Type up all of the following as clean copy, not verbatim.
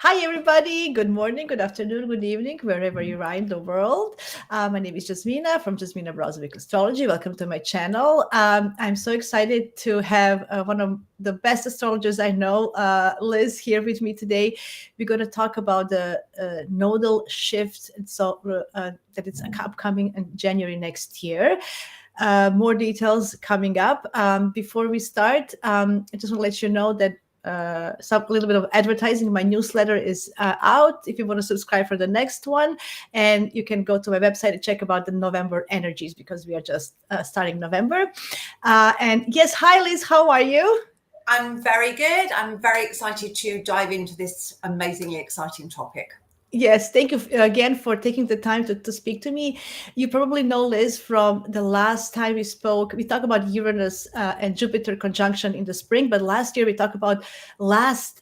Hi, everybody. Good morning, good afternoon, good evening, wherever you are in the world. My name is Jasmina from Jasmina Brozovic Astrology. Welcome to my channel. I'm so excited to have one of the best astrologers I know, Liz, here with me today. We're going to talk about the nodal shift that it's upcoming in January next year. More details coming up. Before we start, I just want to let you know that some little bit of advertising. My newsletter is out if you want to subscribe for the next one, and you can go to my website and check about the November energies because we are just starting November. And yes, hi Liz, how are you? I'm very good. I'm very excited to dive into this amazingly exciting topic. Yes, thank you again for taking the time to speak to me. You probably know, Liz, from the last time we spoke, we talked about Uranus and Jupiter conjunction in the spring, but last year we talked about last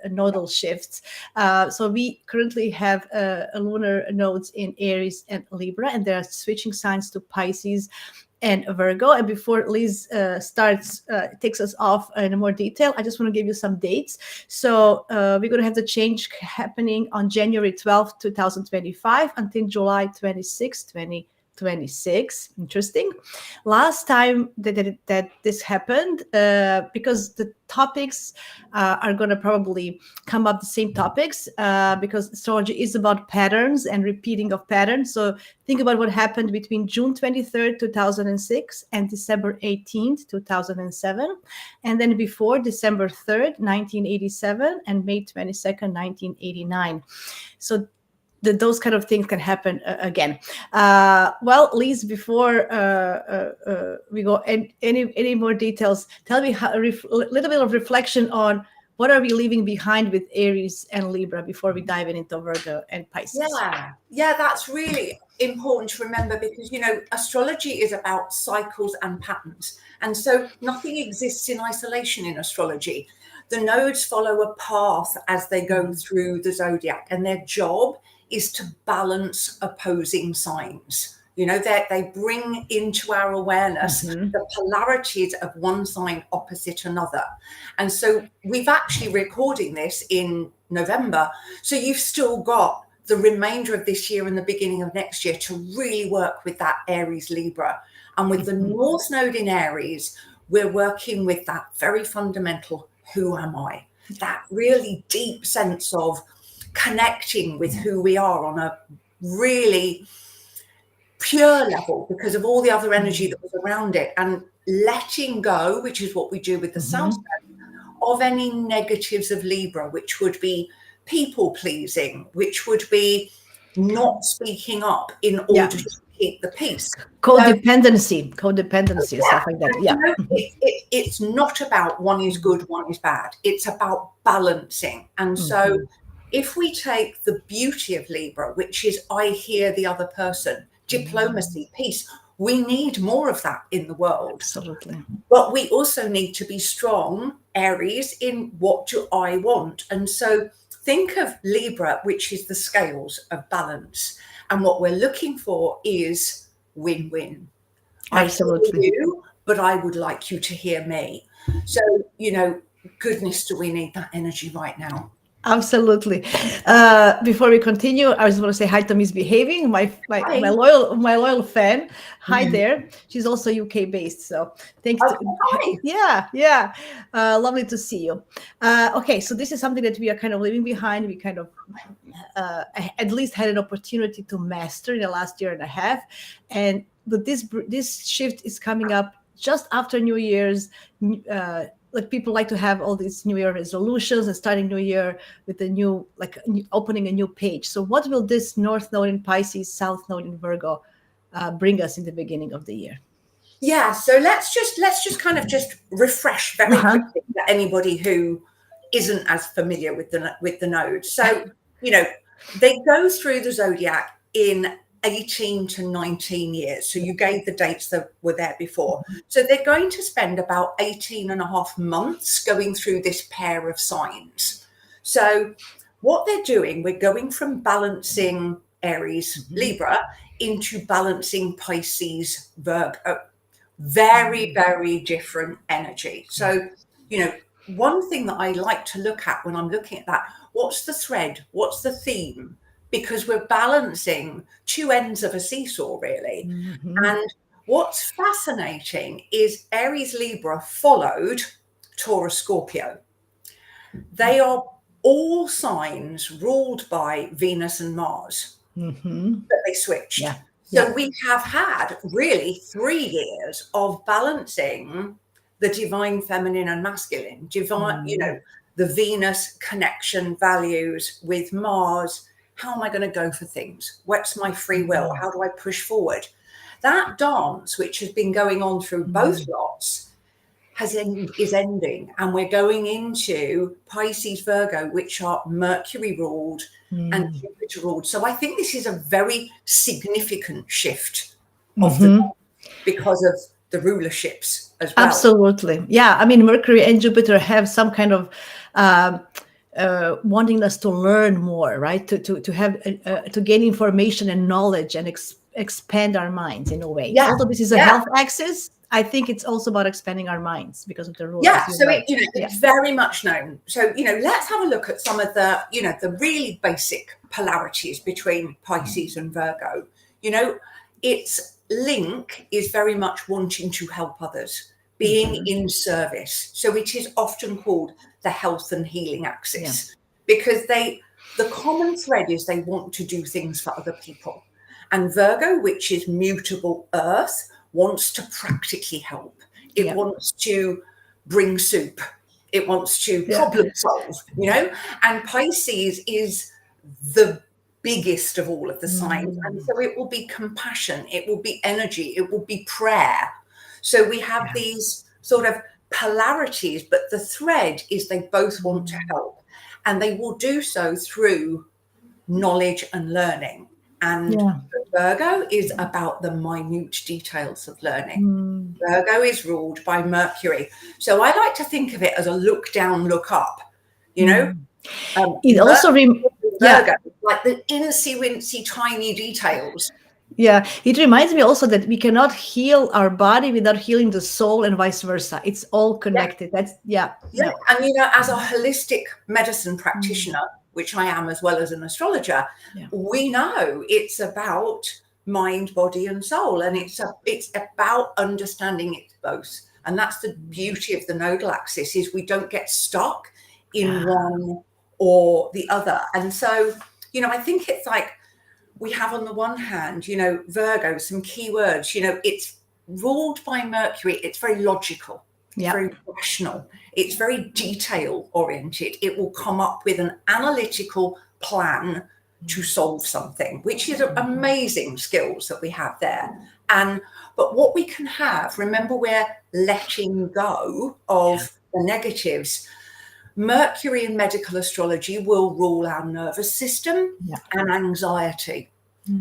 nodal shifts. So we currently have lunar nodes in Aries and Libra, and they are switching signs to Pisces and Virgo. And before Liz takes us off in more detail, I just want to give you some dates. So we're going to have the change happening on January 12th, 2025 until July 26th, 2026. Interesting. Last time that this happened, because the topics are going to probably come up the same topics because astrology is about patterns and repeating of patterns. So think about what happened between June 23rd, 2006 and December 18th, 2007. And then before December 3rd, 1987 and May 22nd, 1989. So those kind of things can happen again. Well, Liz, before we go any more details, tell me a little bit of reflection on what are we leaving behind with Aries and Libra before we dive into Virgo and Pisces. Yeah, that's really important to remember because, astrology is about cycles and patterns. And so nothing exists in isolation in astrology. The nodes follow a path as they go through the zodiac, and their job is to balance opposing signs. They bring into our awareness the polarities of one sign opposite another. And so we've actually recording this in November. So you've still got the remainder of this year and the beginning of next year to really work with that Aries-Libra. And with the North Node in Aries, we're working with that very fundamental, who am I? That really deep sense of connecting with who we are on a really pure level because of all the other energy that was around it, and letting go, which is what we do with the South Node, of any negatives of Libra, which would be people pleasing, which would be not speaking up in order to keep the peace. Codependency, stuff like that. Yeah. It's not about one is good, one is bad. It's about balancing. And so if we take the beauty of Libra, which is I hear the other person, diplomacy, peace, we need more of that in the world. Absolutely. But we also need to be strong, Aries, in what do I want? And so think of Libra, which is the scales of balance. And what we're looking for is win-win. Absolutely. I hear you, but I would like you to hear me. So, goodness, do we need that energy right now? Absolutely. Before we continue, I just want to say hi to Misbehaving, my loyal fan. Hi there. She's also UK based, so thanks. Yeah. Lovely to see you. Okay, so this is something that we are kind of leaving behind. We kind of at least had an opportunity to master in the last year and a half, but this shift is coming up just after New Year's. Like people like to have all these New Year resolutions and starting New Year with a new, opening a new page. So what will this North Node in Pisces, South Node in Virgo bring us in the beginning of the year? Yeah, so let's just kind of just refresh very quickly for anybody who isn't as familiar with the nodes. So, they go through the zodiac in 18 to 19 years. So you gave the dates that were there before. So they're going to spend about 18 and a half months going through this pair of signs. So what they're doing, we're going from balancing Aries, Libra into balancing Pisces, Virgo. Very, very different energy. So, one thing that I like to look at when I'm looking at that, what's the thread? What's the theme? Because we're balancing two ends of a seesaw, really. And what's fascinating is Aries-Libra followed Taurus-Scorpio. They are all signs ruled by Venus and Mars, but they switched. Yeah. So we have had really 3 years of balancing the divine feminine and masculine, the Venus connection values with Mars. How am I going to go for things? What's my free will? How do I push forward? That dance, which has been going on through both lots, is ending, and we're going into Pisces-Virgo, which are Mercury ruled and Jupiter ruled. So I think this is a very significant shift of because of the rulerships as well. Absolutely. Yeah. I mean, Mercury and Jupiter have some kind of wanting us to learn more, right? To have to gain information and knowledge and expand our minds in a way. Yeah. Although this is a health axis, I think it's also about expanding our minds because of the rules. Yeah, so it's very much known. So, let's have a look at some of the, the really basic polarities between Pisces and Virgo. Its link is very much wanting to help others, being in service. So it is often called the health and healing axis because the common thread is they want to do things for other people. And Virgo, which is mutable earth, wants to practically help. It wants to bring soup. It wants to problem solve, and Pisces is the biggest of all of the signs. And so it will be compassion. It will be energy. It will be prayer. So we have these sort of polarities, but the thread is they both want to help, and they will do so through knowledge and learning. And Virgo is about the minute details of learning. Virgo is ruled by Mercury. So I like to think of it as a look down, look up, it also Virgo, like the incy-wincy tiny details. Yeah, it reminds me also that we cannot heal our body without healing the soul and vice versa. It's all connected. That's And as a holistic medicine practitioner, which I am as well as an astrologer, we know it's about mind, body, and soul, and it's about understanding it both. And that's the beauty of the nodal axis, is we don't get stuck in one or the other. And so, I think it's like we have on the one hand, Virgo, some key words, it's ruled by Mercury. It's very logical. It's very rational. It's very detail oriented. It will come up with an analytical plan to solve something, which is amazing skills that we have there. But what we can have, remember, we're letting go of the negatives. Mercury in medical astrology will rule our nervous system and anxiety.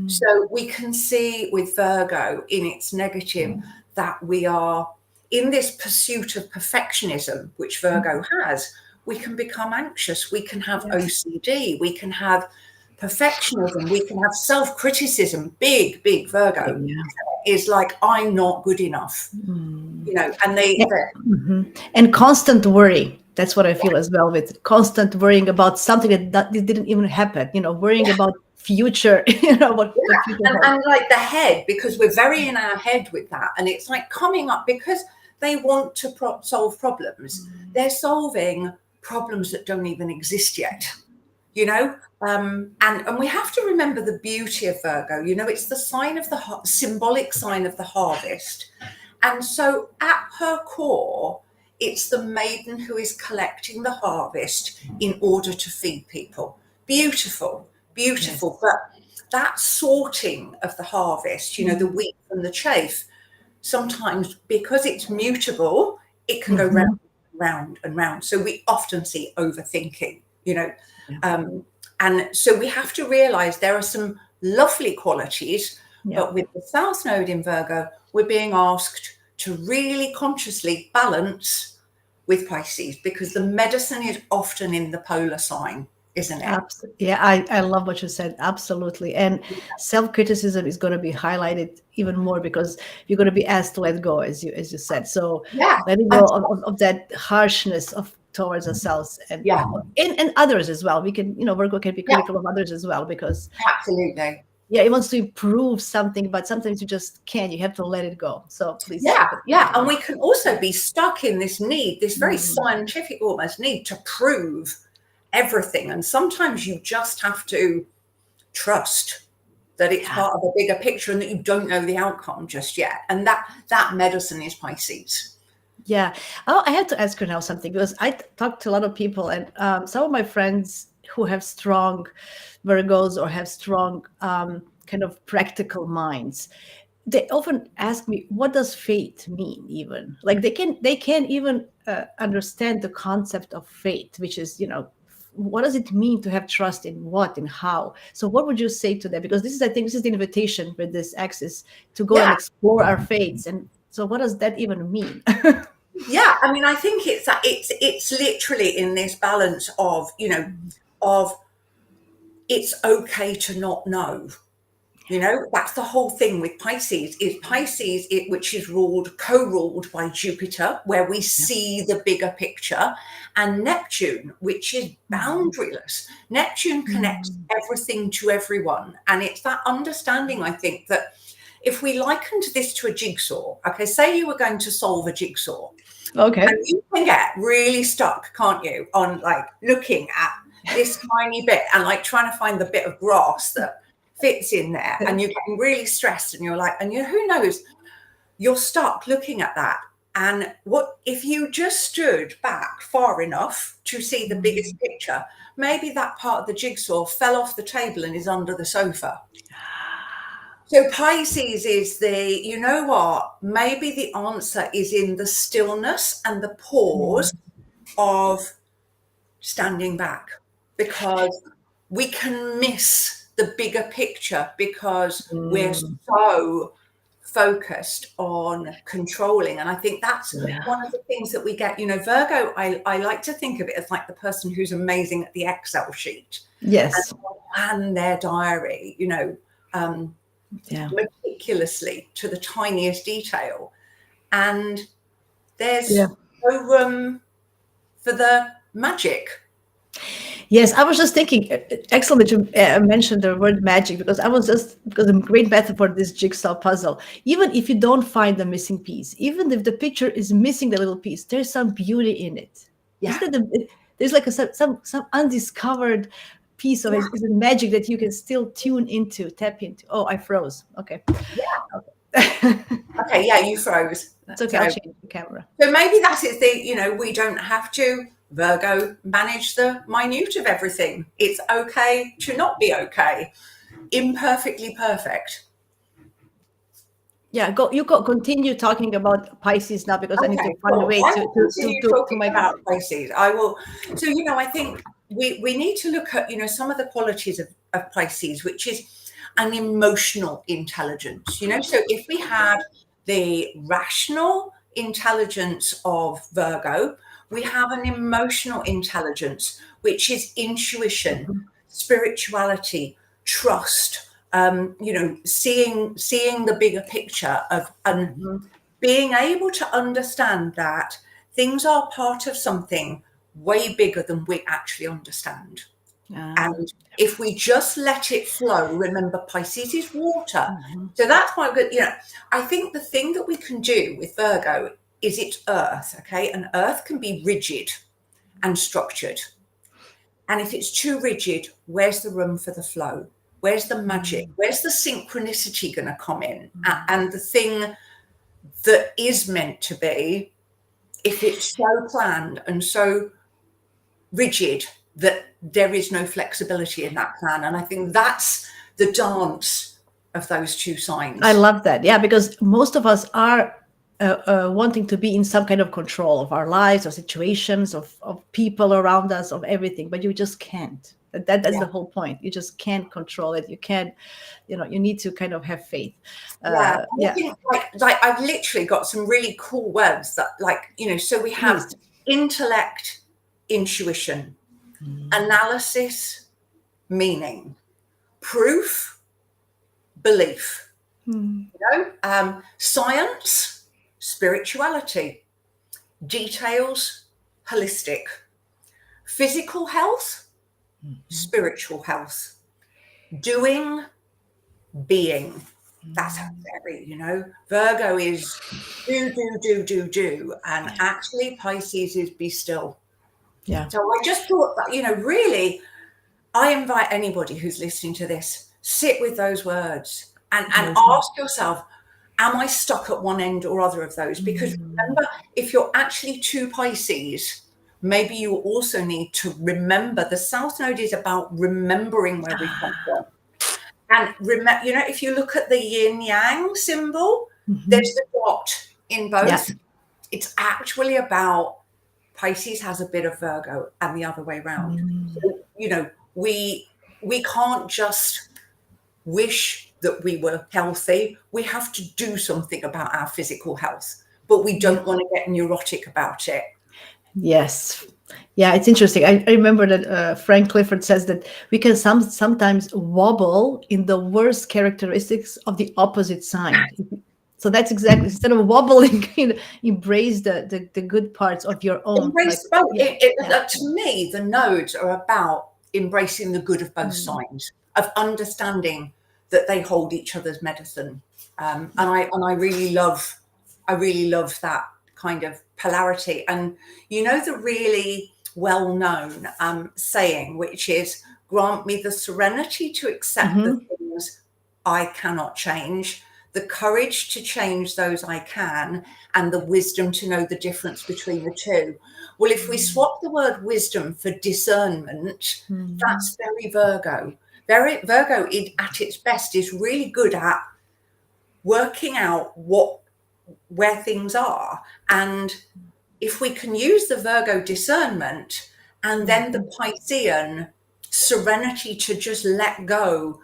So we can see with Virgo in its negative that we are in this pursuit of perfectionism, which Virgo has. We can become anxious. We can have OCD. We can have perfectionism. We can have self-criticism. Big Virgo is like, I'm not good enough, and and constant worry. That's what I feel as well, with constant worrying about something that didn't even happen, worrying about future, what the future and like the head, because we're very in our head with that, and it's like coming up because they want to solve problems. They're solving problems that don't even exist yet, and we have to remember the beauty of Virgo. It's the sign of the symbolic sign of the harvest, and so at her core, it's the maiden who is collecting the harvest in order to feed people. Beautiful. But that sorting of the harvest, the wheat from the chaff, sometimes because it's mutable, it can go round and round. So we often see overthinking, and so we have to realize there are some lovely qualities, but with the South Node in Virgo, we're being asked to really consciously balance with Pisces, because the medicine is often in the polar sign, isn't it? Absolutely. Yeah, I love what you said. Absolutely. And self-criticism is going to be highlighted even more because you're going to be asked to let go, as you said. So letting go of that harshness, of towards ourselves and Yeah. and others as well. We can, Virgo can be critical of others as well, because Absolutely. it wants to improve something, but sometimes you just can't. You have to let it go. So please. Yeah. And we can also be stuck in this need, this very scientific almost need to prove everything. And sometimes you just have to trust that it's part of a bigger picture and that you don't know the outcome just yet. And that medicine is Pisces. Yeah. Oh, I have to ask you now something, because I talk to a lot of people, and some of my friends who have strong Virgos or have strong kind of practical minds, they often ask me, what does fate mean? Even like they can't even understand the concept of fate, which is, what does it mean to have trust in what and how? So what would you say to that? Because I think this is the invitation with this axis to go and explore our fates. And so what does that even mean? Yeah, I mean, I think it's literally in this balance of, of it's okay to not know. That's the whole thing with Pisces, which is co-ruled by Jupiter, where we see the bigger picture, and Neptune, which is boundaryless. Neptune connects everything to everyone. And it's that understanding, I think, that if we likened this to a jigsaw, okay, say you were going to solve a jigsaw. Okay. And you can get really stuck, can't you, on like looking at this tiny bit and like trying to find the bit of grass that fits in there, and you're getting really stressed, and you're like, who knows, you're stuck looking at that. And what if you just stood back far enough to see the biggest picture? Maybe that part of the jigsaw fell off the table and is under the sofa. So Pisces is maybe the answer is in the stillness and the pause of standing back, because we can miss the bigger picture because we're so focused on controlling. And I think that's one of the things that we get, Virgo, I like to think of it as like the person who's amazing at the Excel sheet. Yes. And their diary, meticulously to the tiniest detail. And there's no room for the magic. Yes, I was just thinking, excellent that you mentioned the word magic, because because a great metaphor, this jigsaw puzzle. Even if you don't find the missing piece, even if the picture is missing the little piece, there's some beauty in it. Yeah. There's like some undiscovered piece of it. It's a magic that you can still tap into. Oh, I froze. Okay. Yeah. Okay. Yeah, you froze. It's okay. I'll change the camera. So maybe that is we don't have to, Virgo, manage the minute of everything. It's okay to not be okay. Imperfectly perfect. Yeah, continue talking about Pisces now, because I need to find a way to my about Pisces. I will. So I think we need to look at some of the qualities of Pisces, which is an emotional intelligence. So if we had the rational intelligence of Virgo, we have an emotional intelligence, which is intuition, spirituality, trust, seeing the bigger picture of, and being able to understand that things are part of something way bigger than we actually understand. And if we just let it flow, remember Pisces is water. So that's why I think the thing that we can do with Virgo is it's earth, okay? And earth can be rigid and structured. And if it's too rigid, where's the room for the flow? Where's the magic? Where's the synchronicity going to come in? And the thing that is meant to be, if it's so planned and so rigid that there is no flexibility in that plan. And I think that's the dance of those two signs. I love that. Yeah, because most of us are wanting to be in some kind of control of our lives, or situations, of people around us, of everything, but you just can't. That's the whole point. You just can't control it. You can't, you need to kind of have faith. I think like I've literally got some really cool words that so we have intellect, intuition, analysis, meaning, proof, belief, science, spirituality, details, holistic, physical health, spiritual health, doing, being. That's very, Virgo is do. And actually Pisces is be still. Yeah. So I just thought that, really, I invite anybody who's listening to this, sit with those words and ask yourself, am I stuck at one end or other of those? Because remember, if you're actually two Pisces, maybe you also need to remember the South Node is about remembering where we come from. And if you look at the yin yang symbol, there's the dot in both. Yeah. It's actually about Pisces has a bit of Virgo and the other way around. So, we can't just wish that we were healthy. We have to do something about our physical health, but we don't want to get neurotic about it. Yes. Yeah, it's interesting. I remember that Frank Clifford says that we can sometimes wobble in the worst characteristics of the opposite sign. So that's exactly, instead of wobbling, embrace the good parts of your own. Embrace both. To me, the nodes are about embracing the good of both signs, of understanding that they hold each other's medicine. And I really love that kind of polarity. And the really well-known saying, which is, grant me the serenity to accept the things I cannot change, the courage to change those I can, and the wisdom to know the difference between the two. Well, if we swap the word wisdom for discernment, that's very Virgo. Virgo at its best is really good at working out where things are. And if we can use the Virgo discernment and then the Piscean serenity to just let go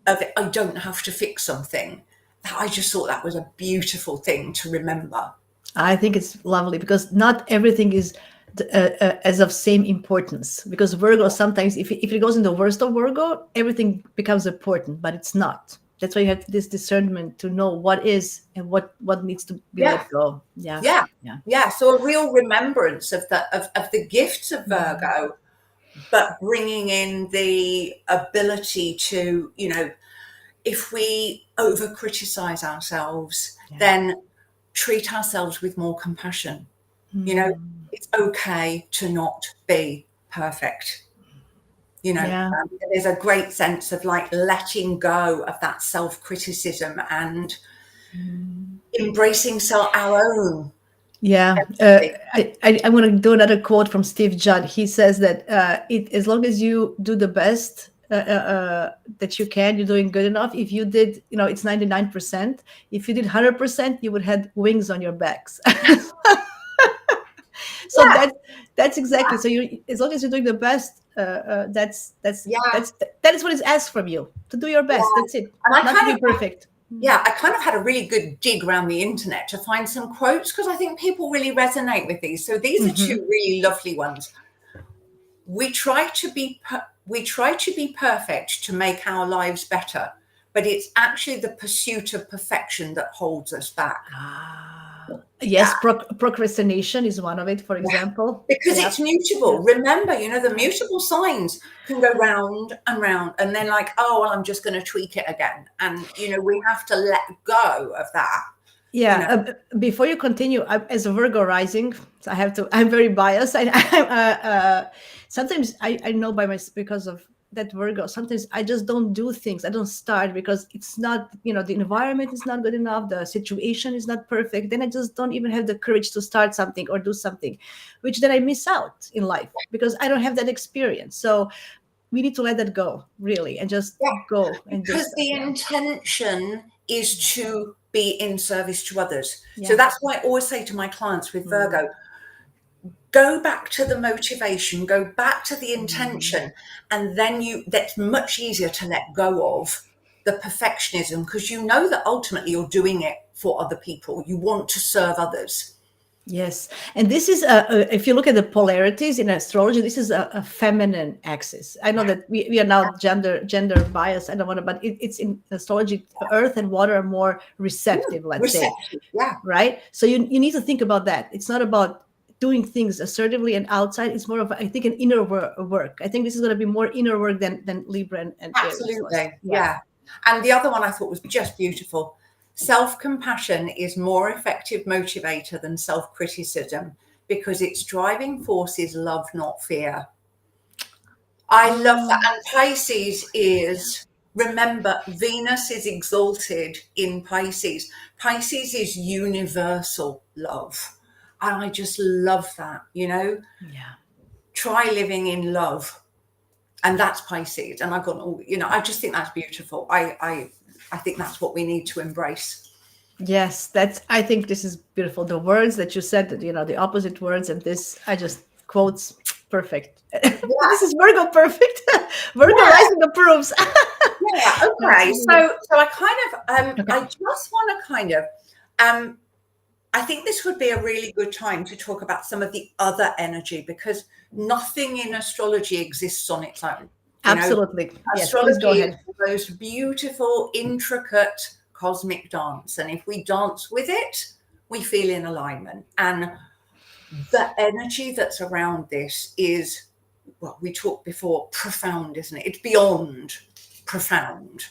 of it, I don't have to fix something. I just thought that was a beautiful thing to remember. I think it's lovely because not everything is as of same importance. Because Virgo, sometimes if it goes in the worst of Virgo, everything becomes important, but it's not. That's why you have this discernment to know what is and what needs to be let go. Yeah. So a real remembrance of the gifts of Virgo, but bringing in the ability to, if we over criticize ourselves, then treat ourselves with more compassion. It's okay to not be perfect. There's a great sense of letting go of that self-criticism and embracing our own. Yeah. I'm going to do another quote from Steve Judd. He says that as long as you do the best that you can, you're doing good enough. If you did, it's 99%. If you did 100%, you would have wings on your backs. So that's exactly. So as long as you're doing the best, that is what is asked from you, to do your best. That's it. And not to be perfect. I kind of had a really good dig around the internet to find some quotes because I think people really resonate with these. So these are two really lovely ones. We try to be perfect to make our lives better, but it's actually the pursuit of perfection that holds us back. Yes, procrastination is one of it, for example. Because it's mutable. Remember, the mutable signs can go round and round and then I'm just going to tweak it again. And, we have to let go of that. Yeah. Before you continue, as a Virgo rising, so I'm very biased. Sometimes I know because of that Virgo, sometimes I just don't do things. I don't start because it's not, the environment is not good enough. The situation is not perfect. Then I just don't even have the courage to start something or do something, which then I miss out in life because I don't have that experience. So we need to let that go, really, and just go. Because the intention is to be in service to others. So that's why I always say to my clients with Virgo, go back to the motivation, go back to the intention, and then that's much easier to let go of the perfectionism because that ultimately you're doing it for other people. You want to serve others. Yes. And this is, if you look at the polarities in astrology, this is a feminine axis. I know that we are now gender biased. I don't want to, but it's in astrology, earth and water are more receptive, let's say. Yeah. Right. So you need to think about that. It's not about doing things assertively and outside. It's more of, I think, an inner work. I think this is going to be more inner work than Libra and Aries was. Absolutely. Yeah. And the other one I thought was just beautiful. Self-compassion is more effective motivator than self-criticism because its driving force is love, not fear. I love that. And Pisces is, remember, Venus is exalted in Pisces. Pisces is universal love. And I just love that, you know? Yeah. Try living in love. And that's Pisces. And I've got all, you know, I just think that's beautiful. I think that's what we need to embrace. Yes, I think this is beautiful. The words that you said, that, you know, the opposite words, and this, I just quotes perfect. This is Virgo perfect. Virgo rising approves. Yeah. Okay. So I kind of, I just want to kind of, I think this would be a really good time to talk about some of the other energy, because nothing in astrology exists on its own. Absolutely. Yes, astrology go ahead. is the most beautiful, intricate cosmic dance. And if we dance with it, we feel in alignment. And the energy that's around this is, well, we talked before, profound, isn't it? It's beyond profound.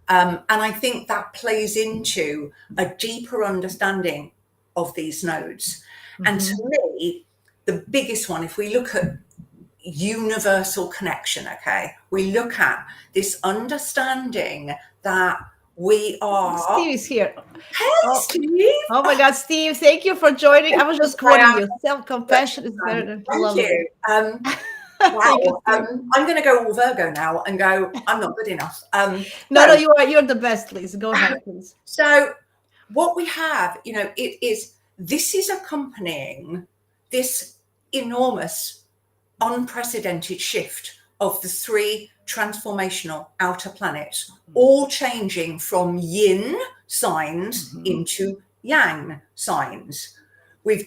And I think that plays into a deeper understanding of these nodes. And to me, the biggest one, if we look at universal connection, okay, we look at this understanding that we are. Steve is here. Hey, Steve. Oh my God, Steve, thank you for joining. I was just quoting you. Self-compassion is better than love. Thank you. Wow. I'm going to go all Virgo now and go, I'm not good enough. No, you're the best, please. Go ahead, please. So what we have, you know, this is accompanying this enormous, unprecedented shift of the three transformational outer planets, all changing from yin signs into yang signs. We're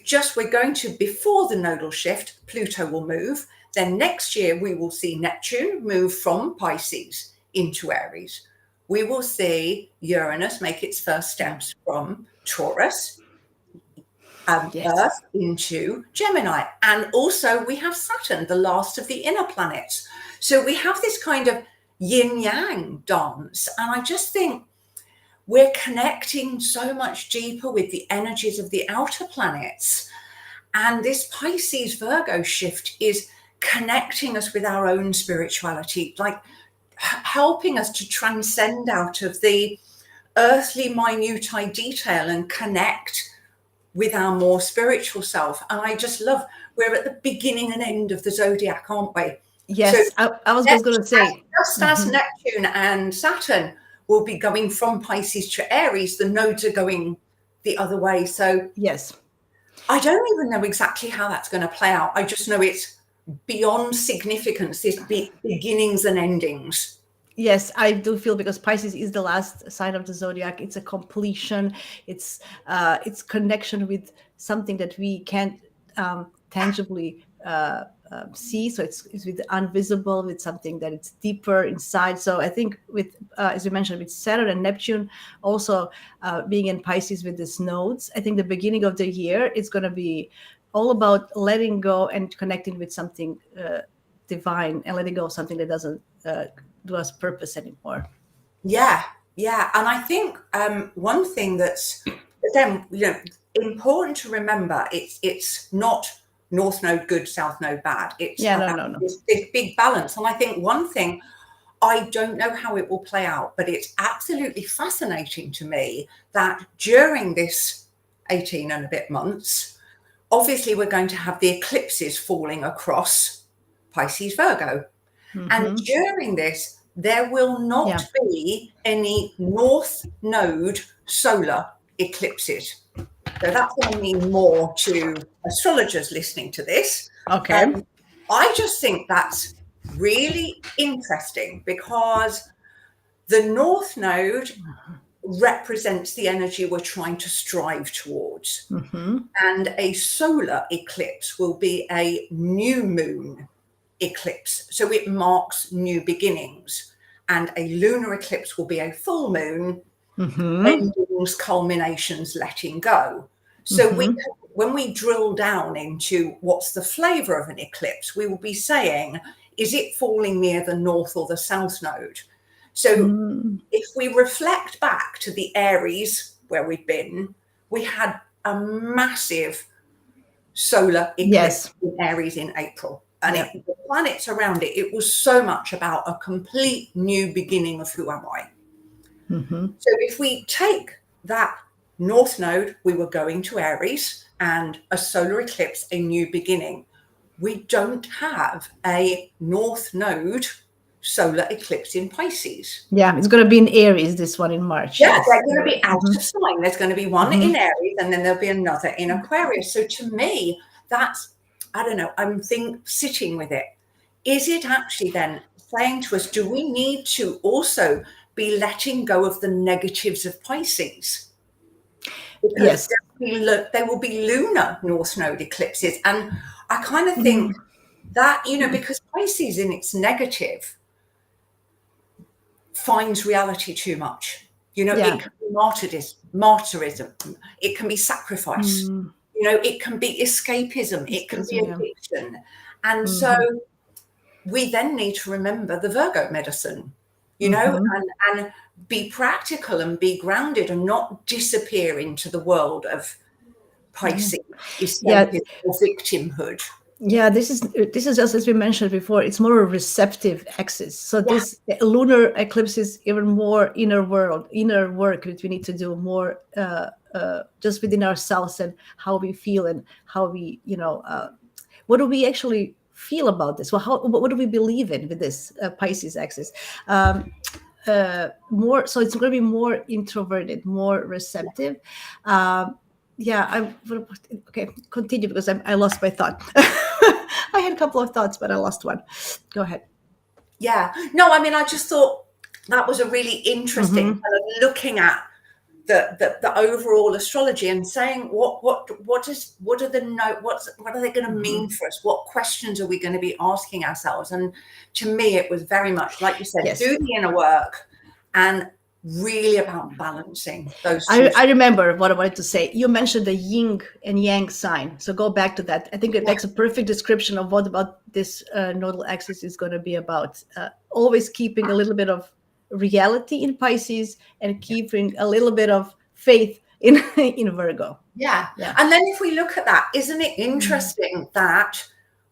going to, before the nodal shift, Pluto will move. Then next year, we will see Neptune move from Pisces into Aries. We will see Uranus make its first steps from Taurus, Earth into Gemini. And also we have Saturn, the last of the inner planets. So we have this kind of yin-yang dance. And I just think we're connecting so much deeper with the energies of the outer planets. And this Pisces-Virgo shift is connecting us with our own spirituality, like helping us to transcend out of the earthly minutiae detail and connect with our more spiritual self. And I just love, we're at the beginning and end of the zodiac, aren't we? Yes, so I was just going to say. Just as Neptune and Saturn will be going from Pisces to Aries, the nodes are going the other way. So yes, I don't even know exactly how that's going to play out. I just know it's beyond significance, this beginnings and endings. Yes, I do feel, because Pisces is the last sign of the zodiac. It's a completion. It's connection with something that we can't tangibly see. So it's with the invisible, with something that it's deeper inside. So I think with, as you mentioned, with Saturn and Neptune also being in Pisces with these nodes, I think the beginning of the year is going to be all about letting go and connecting with something divine, and letting go of something that doesn't do us purpose anymore. Yeah. And I think one thing that's, again, you know, important to remember, it's not North Node good, South Node bad. It's no. This big balance. And I think one thing, I don't know how it will play out, but it's absolutely fascinating to me that during this 18 and a bit months, obviously we're going to have the eclipses falling across Pisces-Virgo. And during this, there will not be any North Node solar eclipses. So that's going to mean more to astrologers listening to this. Okay. I just think that's really interesting, because the North Node represents the energy we're trying to strive towards. And a solar eclipse will be a new moon eclipse. So it marks new beginnings. And a lunar eclipse will be a full moon, endings, culminations, letting go. So when we drill down into what's the flavor of an eclipse, we will be saying, is it falling near the north or the south node? So if we reflect back to the Aries where we've been, we had a massive solar eclipse in Aries in April. And the planets around it, it was so much about a complete new beginning of who am I. So if we take that north node, we were going to Aries, and a solar eclipse, a new beginning. We don't have a north node solar eclipse in Pisces. Yeah, it's going to be in Aries, this one in March. Yeah, they're going to be out of sign. There's going to be one in Aries, and then there'll be another in Aquarius. So to me, that's, I don't know, I'm sitting with it. Is it actually then saying to us, do we need to also be letting go of the negatives of Pisces? Because there will be lunar north node eclipses. And I kind of think that, you know, because Pisces in its negative finds reality too much. You know, it can be martyrism, it can be sacrifice, you know, it can be escapism, it can be addiction. And so we then need to remember the Virgo medicine, you know, and be practical and be grounded and not disappear into the world of Pisces, escapism or victimhood. Yeah, this is just as we mentioned before. It's more a receptive axis. So this lunar eclipse is even more inner work that we need to do more just within ourselves and how we feel and how we, you know, what do we actually feel about this? Well, what do we believe in with this Pisces axis? More, so it's going to be more introverted, more receptive. Okay, continue because I lost my thought. I had a couple of thoughts, but I lost one. Go ahead. Yeah, no, I mean, I just thought that was a really interesting kind of looking at the overall astrology and saying what are they going to mean for us? What questions are we going to be asking ourselves? And to me, it was very much like you said, do the inner work and really about balancing those two. I remember what I wanted to say. You mentioned the yin and yang sign. So go back to that. I think that's a perfect description of what about this nodal axis is going to be about. Always keeping a little bit of reality in Pisces and keeping a little bit of faith in Virgo. Yeah. And then if we look at that, isn't it interesting that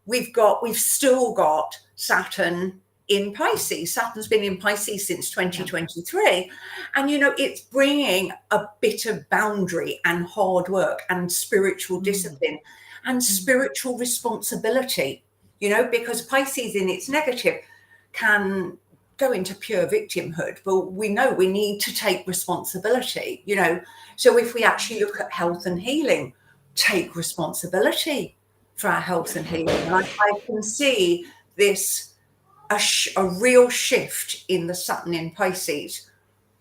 we've still got Saturn in Pisces. Saturn's been in Pisces since 2023. And, you know, it's bringing a bit of boundary and hard work and spiritual discipline and spiritual responsibility, you know, because Pisces in its negative can go into pure victimhood, but we know we need to take responsibility, you know. So if we actually look at health and healing, take responsibility for our health and healing. And I can see this a real shift in the Saturn in Pisces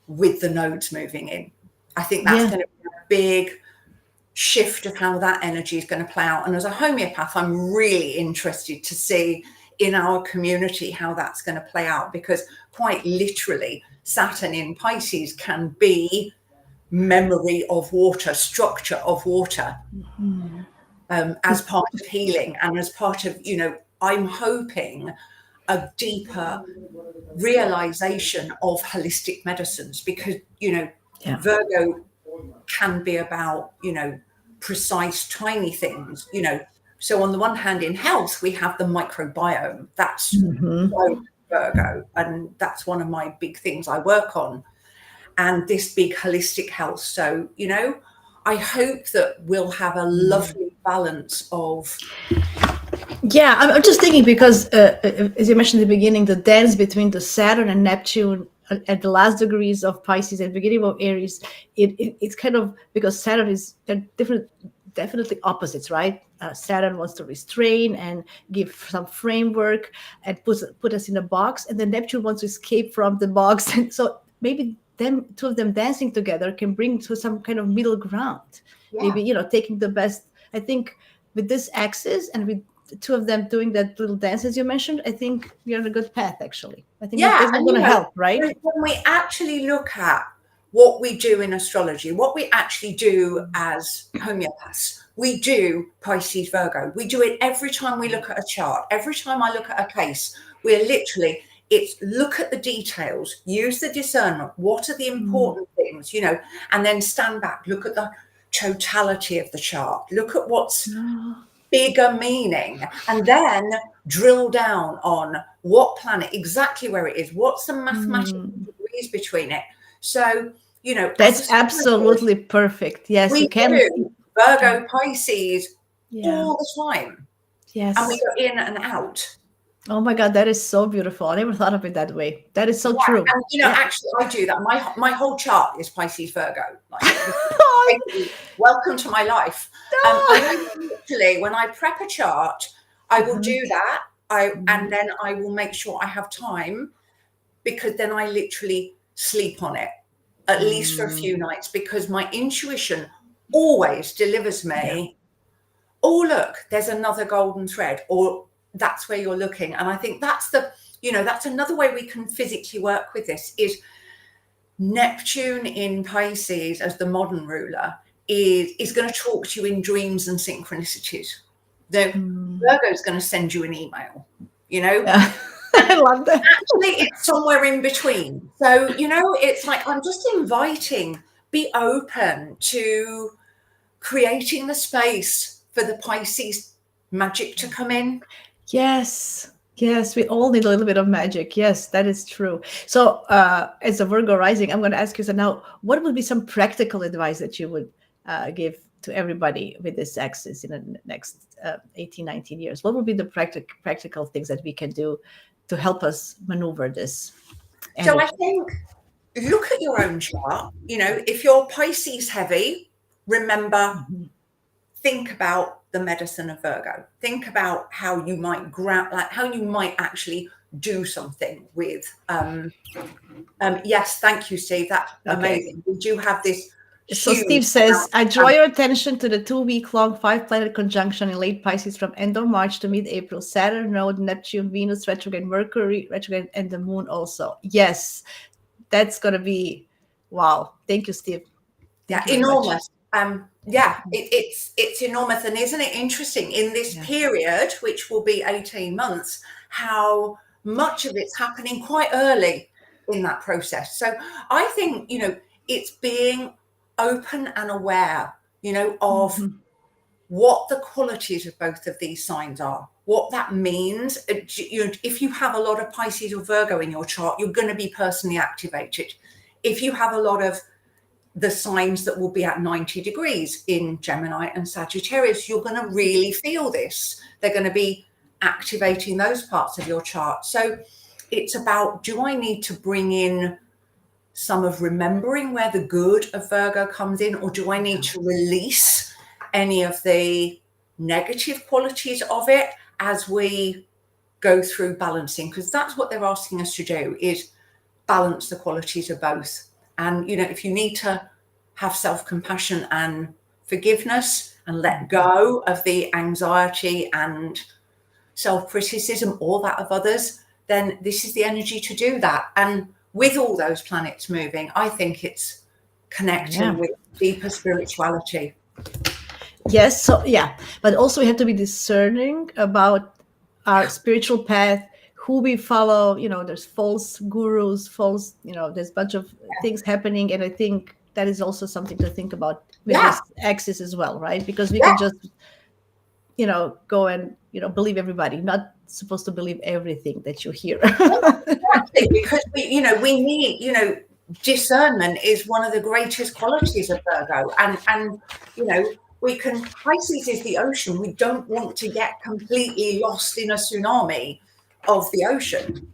with the nodes moving in. I think that's going to be a big shift of how that energy is going to play out. And as a homeopath, I'm really interested to see in our community how that's going to play out, because quite literally Saturn in Pisces can be memory of water, structure of water, as part of healing and as part of, you know, I'm hoping a deeper realization of holistic medicines, because, you know, Virgo can be about, you know, precise, tiny things, you know. So on the one hand, in health, we have the microbiome. That's Virgo, and that's one of my big things I work on. And this big holistic health. So, you know, I hope that we'll have a lovely balance of. Yeah, I'm just thinking because, as you mentioned in the beginning, the dance between the Saturn and Neptune at the last degrees of Pisces and beginning of Aries, it's kind of, because Saturn is definitely opposites, right? Saturn wants to restrain and give some framework and put us in a box, and then Neptune wants to escape from the box. And so maybe two of them dancing together can bring to some kind of middle ground. Maybe, you know, taking the best. I think with this axis and with the two of them doing that little dance, as you mentioned, I think we're on a good path, actually. I think it's going to help, right? When we actually look at what we do in astrology, what we actually do as homeopaths. We do Pisces-Virgo. We do it every time we look at a chart. Every time I look at a case, we're literally, it's look at the details, use the discernment. What are the important things, you know, and then stand back, look at the totality of the chart, look at what's bigger meaning, and then drill down on what planet, exactly where it is, what's the mathematical degrees between it. So, you know, that's absolutely perfect. Yes, we you can do Virgo, Pisces yeah. all the time. Yes. And we go in and out. Oh my God, that is so beautiful. I never thought of it that way. That is so true. And you know, actually, I do that. My whole chart is Pisces-Virgo. Like, welcome to my life. I literally, when I prep a chart, I will do that. And then I will make sure I have time, because then I literally sleep on it at least for a few nights, because my intuition always delivers me, oh, look, there's another golden thread, or that's where you're looking. And I think that's the, you know, that's another way we can physically work with this, is Neptune in Pisces as the modern ruler is going to talk to you in dreams and synchronicities. Virgo is going to send you an email, you know. Yeah. I love that. Actually, it's somewhere in between. So, you know, it's like, I'm just inviting, be open to creating the space for the Pisces magic to come in. Yes. Yes, we all need a little bit of magic. Yes, that is true. So as a Virgo rising, I'm going to ask you, so now, what would be some practical advice that you would give to everybody with this axis in the next 18, 19 years? What would be the practical things that we can do to help us maneuver this energy? So I think, look at your own chart. You know, if you're Pisces heavy, remember, think about the medicine of Virgo. Think about how you might how you might actually do something with. Yes, thank you, Steve. That's amazing. We do have this. So Steve says, I draw your attention to the 2-week-long 5-planet conjunction in late Pisces from end of March to mid-April. Saturn, Node, Neptune, Venus, retrograde, Mercury, retrograde, and the Moon also. Yes, that's going to be, wow. Thank you, Steve. Thank you enormous. It's enormous. And isn't it interesting in this period, which will be 18 months, how much of it's happening quite early in that process. So I think, you know, it's being open and aware, you know, of what the qualities of both of these signs are, what that means. You know, if you have a lot of Pisces or Virgo in your chart, you're going to be personally activated. If you have a lot of the signs that will be at 90 degrees in Gemini and Sagittarius, you're going to really feel this. They're going to be activating those parts of your chart. So it's about, do I need to bring in some of remembering where the good of Virgo comes in, or do I need to release any of the negative qualities of it as we go through balancing? Because that's what they're asking us to do, is balance the qualities of both. And, you know, if you need to have self-compassion and forgiveness and let go of the anxiety and self-criticism, all that of others, then this is the energy to do that. And with all those planets moving, I think it's connecting with deeper spirituality. Yes. So, but also we have to be discerning about our spiritual path, who we follow. You know, there's false gurus, false, you know, there's a bunch of things happening. And I think that is also something to think about with this axis as well, right? Because we can just, you know, go and, you know, believe everybody, not supposed to believe everything that you hear. Exactly, because we need, you know, discernment is one of the greatest qualities of Virgo. And you know, Pisces is the ocean. We don't want to get completely lost in a tsunami of the ocean.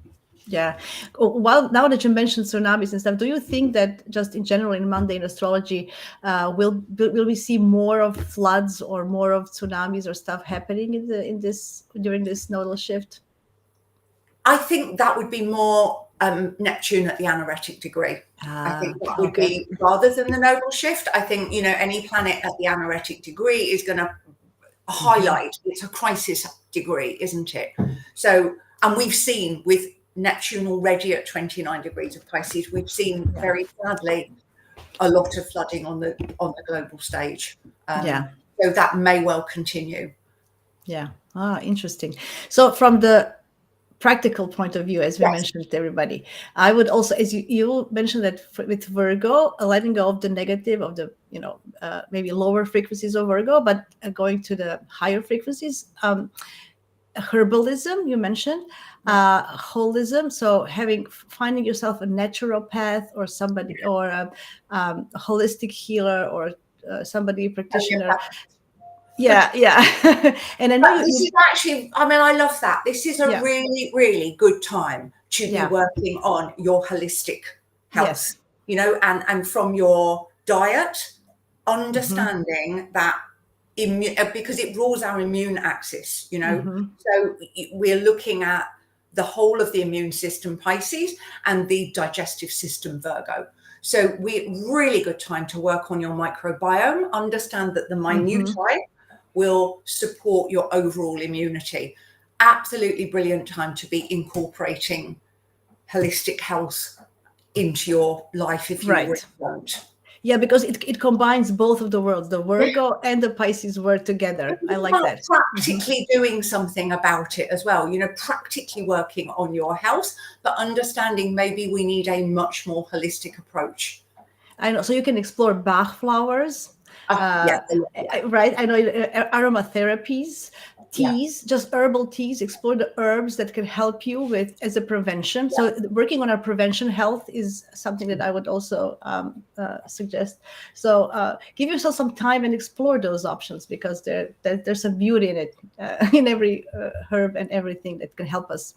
Yeah. Well, now that you mentioned tsunamis and stuff, do you think that just in general in mundane astrology, will we see more of floods or more of tsunamis or stuff happening during this nodal shift? I think that would be more Neptune at the anaretic degree. I think that would be, rather than the nodal shift. I think, you know, any planet at the anaretic degree is going to highlight, it's a crisis degree, isn't it? So, and we've seen with Neptune already at 29 degrees of Pisces, we've seen very sadly a lot of flooding on the global stage. Yeah. So that may well continue. Yeah. Interesting. So from the practical point of view, as we Yes. mentioned to everybody, I would also, as you mentioned that with Virgo, letting go of the negative of the, maybe lower frequencies of Virgo, but going to the higher frequencies. Herbalism, you mentioned, holism. So finding yourself a naturopath or somebody, or a holistic healer, or somebody practitioner. Yeah. And I know this is actually, I mean, I love that. This is a Yeah. really, really good time to be Yeah. working on your holistic health, Yes. and from your diet, understanding that because it rules our immune axis, So we're looking at the whole of the immune system, Pisces, and the digestive system, Virgo. So really good time to work on your microbiome, understand that the minutiae will support your overall immunity. Absolutely brilliant time to be incorporating holistic health into your life if you really want. Yeah, because it combines both of the worlds, the Virgo and the Pisces work together. I like that. Practically doing something about it as well, practically working on your health, but understanding maybe we need a much more holistic approach. I know. So you can explore Bach flowers. Yeah. Right. I know aromatherapies, teas, just herbal teas. Explore the herbs that can help you as a prevention. So working on our prevention health is something that I would also suggest. So give yourself some time and explore those options, because there's some beauty in it, in every herb and everything that can help us.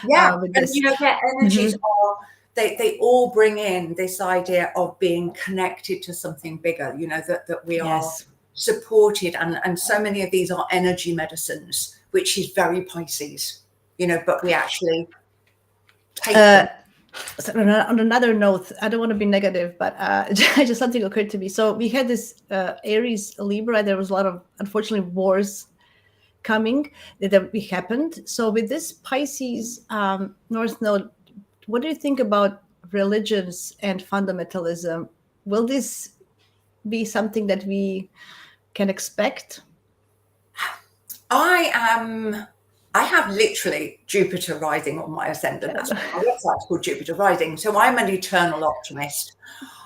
With this. And their energies are. They all bring in this idea of being connected to something bigger, that we are supported. And so many of these are energy medicines, which is very Pisces, but we actually take them. So on another note, I don't want to be negative, but just something occurred to me. So we had this Aries-Libra. There was a lot of, unfortunately, wars coming that happened. So with this Pisces North Node, what do you think about religions and fundamentalism? Will this be something that we can expect? I have literally Jupiter rising on my ascendant. That's why my website's called Jupiter Rising. So I'm an eternal optimist.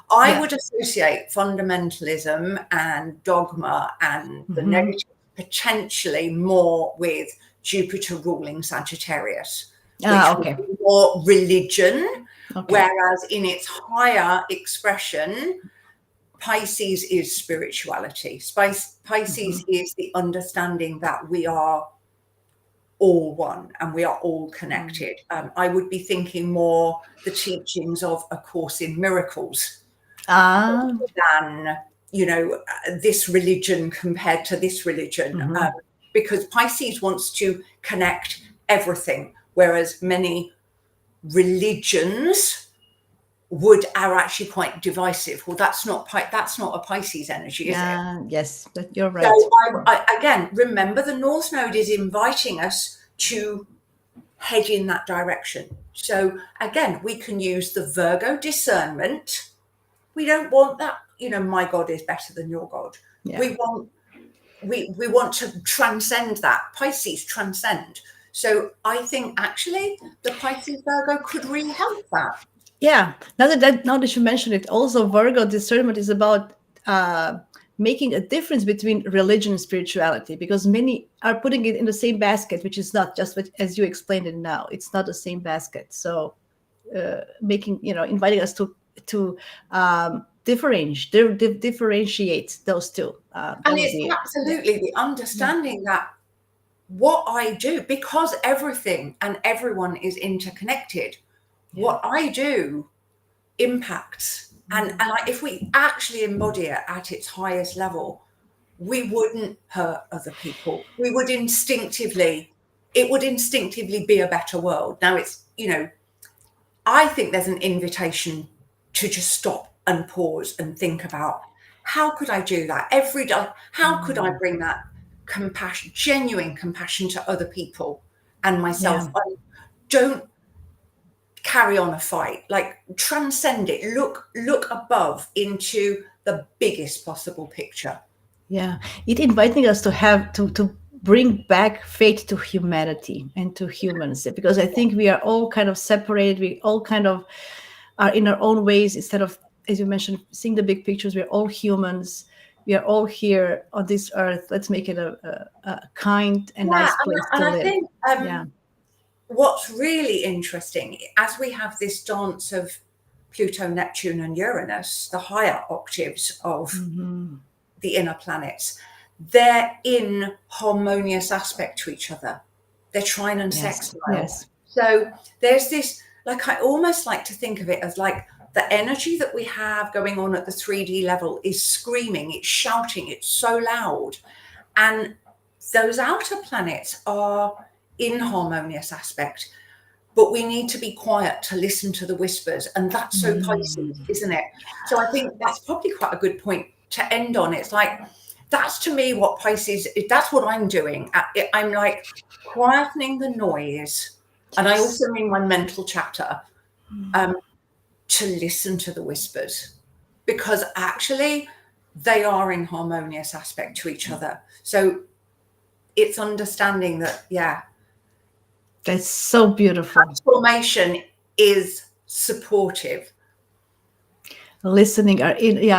I would associate fundamentalism and dogma and the negative potentially more with Jupiter ruling Sagittarius, which is more religion, whereas in its higher expression, Pisces is spirituality. Pisces is the understanding that we are all one and we are all connected. I would be thinking more the teachings of A Course in Miracles than, this religion compared to this religion, because Pisces wants to connect everything, whereas many religions are actually quite divisive. Well, that's not a Pisces energy, is it? Yes, you're right. So I again, remember the North Node is inviting us to head in that direction. So again, we can use the Virgo discernment. We don't want that, my God is better than your God. We want to transcend that. Pisces transcend. So I think actually the Pisces Virgo could really help that. Yeah. Now that you mentioned it, also Virgo discernment is about making a difference between religion and spirituality, because many are putting it in the same basket, which is not just as you explained it now. It's not the same basket. So inviting us to differentiate those two. And it's absolutely the understanding that what I do, because everything and everyone is interconnected, what I do impacts. And if we actually embody it at its highest level, we wouldn't hurt other people. It would instinctively be a better world. Now it's, I think there's an invitation to just stop and pause and think about, how could I do that every day? How could I bring that compassion, genuine compassion to other people and myself? carry on a fight, like transcend it, look above into the biggest possible picture. Yeah, it inviting us to have to bring back faith to humanity and to humans, because I think we are all kind of separated. We all kind of are in our own ways, instead of, as you mentioned, seeing the big pictures. We're all humans. We are all here on this earth. Let's make it a kind and nice place to I live. think what's really interesting, as we have this dance of Pluto, Neptune, and Uranus, the higher octaves of the inner planets, they're in harmonious aspect to each other. They're trine and sextile. Yes. So there's this, like, I almost like to think of it as like the energy that we have going on at the 3D level is screaming, it's shouting, it's so loud. And those outer planets are in harmonious aspect, but we need to be quiet to listen to the whispers. And that's so Pisces, isn't it? So I think that's probably quite a good point to end on. It's like, that's to me what Pisces, that's what I'm doing. I'm like quietening the noise. And I also mean my mental chatter, to listen to the whispers, because actually they are in harmonious aspect to each other. So it's understanding that, that's so beautiful. Transformation is supportive. Listening,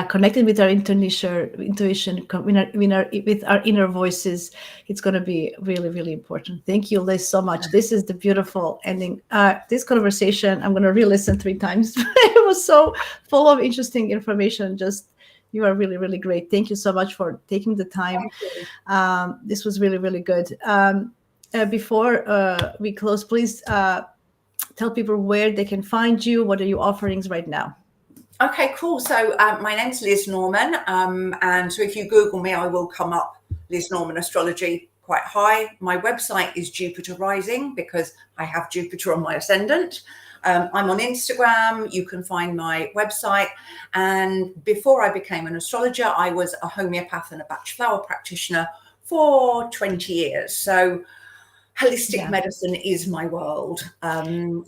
connecting with our intuition, with our inner voices. It's going to be really, really important. Thank you, Liz, so much. This is the beautiful ending. This conversation, I'm going to re-listen 3 times. It was so full of interesting information. You are really, really great. Thank you so much for taking the time. This was really, really good. Before we close, please tell people where they can find you. What are your offerings right now? Okay, cool. So my name's Liz Norman, and so if you Google me, I will come up, Liz Norman Astrology, quite high. My website is Jupiter Rising, because I have Jupiter on my ascendant. I'm on Instagram. You can find my website. And before I became an astrologer, I was a homeopath and a Bach Flower Practitioner for 20 years. So holistic medicine is my world. And,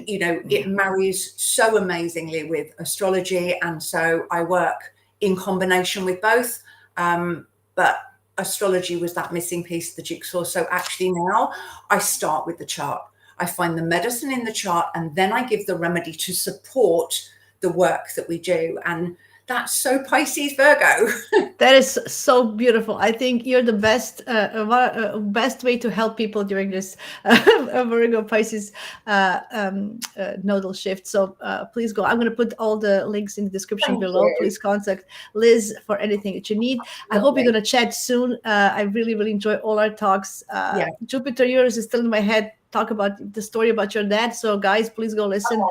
it marries so amazingly with astrology. And so I work in combination with both. But astrology was that missing piece of the jigsaw. So actually now I start with the chart. I find the medicine in the chart, and then I give the remedy to support the work that we do. And that's so Pisces-Virgo. That is so beautiful. I think you're the best way to help people during this Virgo Pisces nodal shift. So please go. I'm going to put all the links in the description below. Please contact Liz for anything that you need. I hope you're going to chat soon. I really, really enjoy all our talks. Jupiter Uranus is still in my head. Talk about the story about your dad. So guys, please go listen.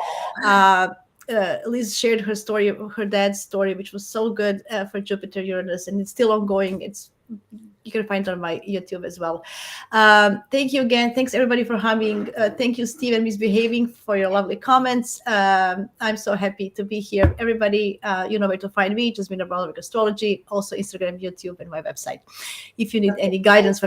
Liz shared her story, her dad's story, which was so good for Jupiter Uranus, and it's still ongoing. You can find it on my YouTube as well. Thank you again. Thanks everybody for coming. Thank you, Steve and Misbehaving, for your lovely comments. I'm so happy to be here. Everybody, you know where to find me. Jasmina Brown Astrology, also Instagram, YouTube, and my website. If you need any guidance from